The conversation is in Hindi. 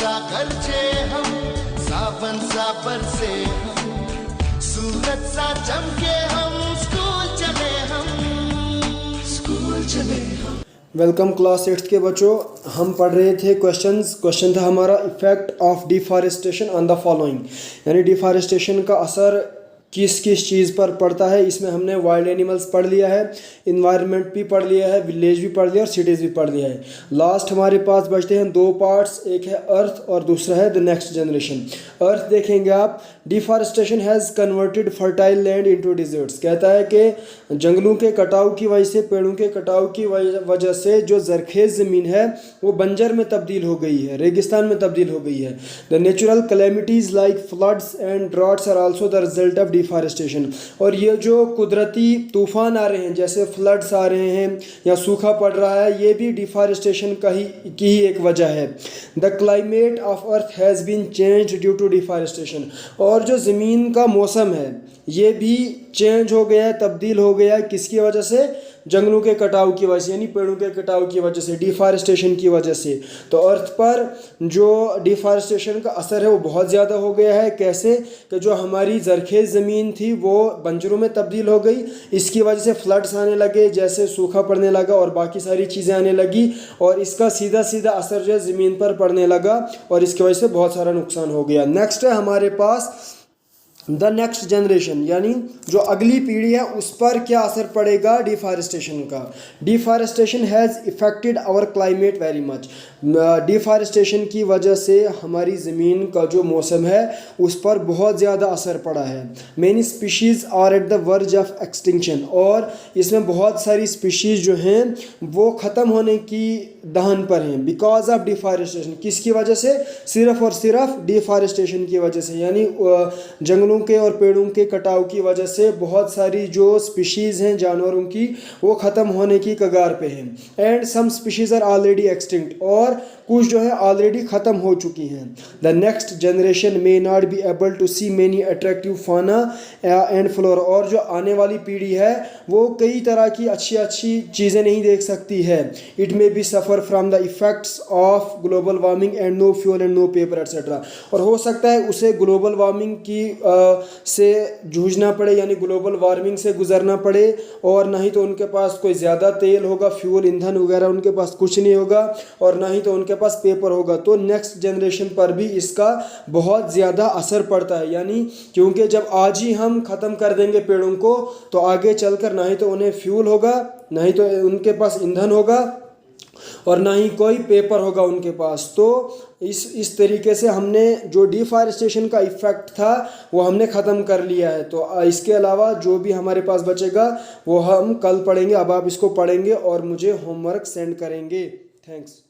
सा गरजे हम, सावन सा बरसे हम, सूरज सा चमके हम, स्कूल चले हम। वेलकम क्लास 8 के बच्चों, हम पढ़ रहे थे क्वेश्चन था हमारा effect of deforestation on the following, यानी डिफॉरेस्टेशन का असर किस किस चीज़ पर पड़ता है। इसमें हमने वाइल्ड एनिमल्स पढ़ लिया है, इन्वायरमेंट भी पढ़ लिया है, विलेज भी पढ़ लिया और सिटीज़ भी पढ़ लिया है। लास्ट हमारे पास बचते हैं दो पार्ट्स, एक है अर्थ और दूसरा है द नेक्स्ट जनरेशन। अर्थ देखेंगे आप, deforestation has converted fertile land into deserts. कहता है कि जंगलों के कटाव की वजह से, पेड़ों के कटाव की वजह से जो जरखेज़ ज़मीन है वो बंजर में तब्दील हो गई है, रेगिस्तान में तब्दील हो गई है। The natural calamities like floods and droughts are also the result of deforestation. और ये जो कुदरती तूफान आ रहे हैं, जैसे फ्लड्स आ रहे हैं या सूखा पड़ रहा है, ये भी डिफॉरेस्टेशन की ही एक वजह है। The climate of earth has been changed due to deforestation. और जो ज़मीन का मौसम है ये भी चेंज हो गया है, तब्दील हो गया है। किसकी वजह से? जंगलों के कटाव की वजह से, यानी पेड़ों के कटाव की वजह से, डिफॉरेस्टेशन की वजह से। तो अर्थ पर जो डिफॉरेस्टेशन का असर है वो बहुत ज़्यादा हो गया है। कैसे? कि जो हमारी जरखेज़ ज़मीन थी वो बंजरों में तब्दील हो गई। इसकी वजह से फ्लड्स आने लगे, जैसे सूखा पड़ने लगा और बाकी सारी चीज़ें आने लगी, और इसका सीधा सीधा असर जो है ज़मीन पर पड़ने लगा और इसकी वजह से बहुत सारा नुकसान हो गया। नेक्स्ट है हमारे पास द नेक्स्ट जनरेशन, यानी जो अगली पीढ़ी है उस पर क्या असर पड़ेगा डिफॉरेस्टेशन का। Deforestation has affected our climate very much. Deforestation की वजह से हमारी ज़मीन का जो मौसम है उस पर बहुत ज़्यादा असर पड़ा है। Many species are at the verge of extinction, और इसमें बहुत सारी स्पीशीज़ जो हैं वो ख़त्म होने की दहन पर हैं बिकॉज ऑफ डिफॉरेस्टेशन। किसकी वजह से? सिर्फ़ और सिर्फ डिफॉरेस्टेशन की वजह से, यानी जंगलों के और पेड़ों के कटाव की वजह से बहुत सारी जो स्पीशीज़ हैं जानवरों की वो ख़त्म होने की कगार पे हैं। And some species are already extinct, और कुछ जो है ऑलरेडी ख़त्म हो चुकी हैं। The next generation may not be able to see many attractive fauna and flora. और जो आने वाली पीढ़ी है वो कई तरह की अच्छी अच्छी चीज़ें नहीं देख सकती है। It may be suffer from the effects of global warming and no fuel and no paper etcetera. और हो सकता है उसे ग्लोबल वार्मिंग की से जूझना पड़े, यानी ग्लोबल वार्मिंग से गुजरना पड़े, और ना ही तो उनके पास कोई ज़्यादा तेल होगा, फ्यूल ईंधन वगैरह उनके पास कुछ नहीं होगा, और ना ही तो उनके पास पेपर होगा। तो नेक्स्ट जनरेशन पर भी इसका बहुत ज़्यादा असर पड़ता है, यानी क्योंकि जब आज ही हम ख़त्म कर देंगे पेड़ों को तो आगे चलकर ना ही तो उन्हें फ्यूल होगा, ना ही तो उनके पास ईंधन होगा, और ना ही कोई पेपर होगा उनके पास। तो इस तरीके से हमने जो डिफॉरेस्टेशन का इफ़ेक्ट था वो हमने ख़त्म कर लिया है। तो इसके अलावा जो भी हमारे पास बचेगा वो हम कल पढ़ेंगे। अब आप इसको पढ़ेंगे और मुझे होमवर्क सेंड करेंगे। थैंक्स।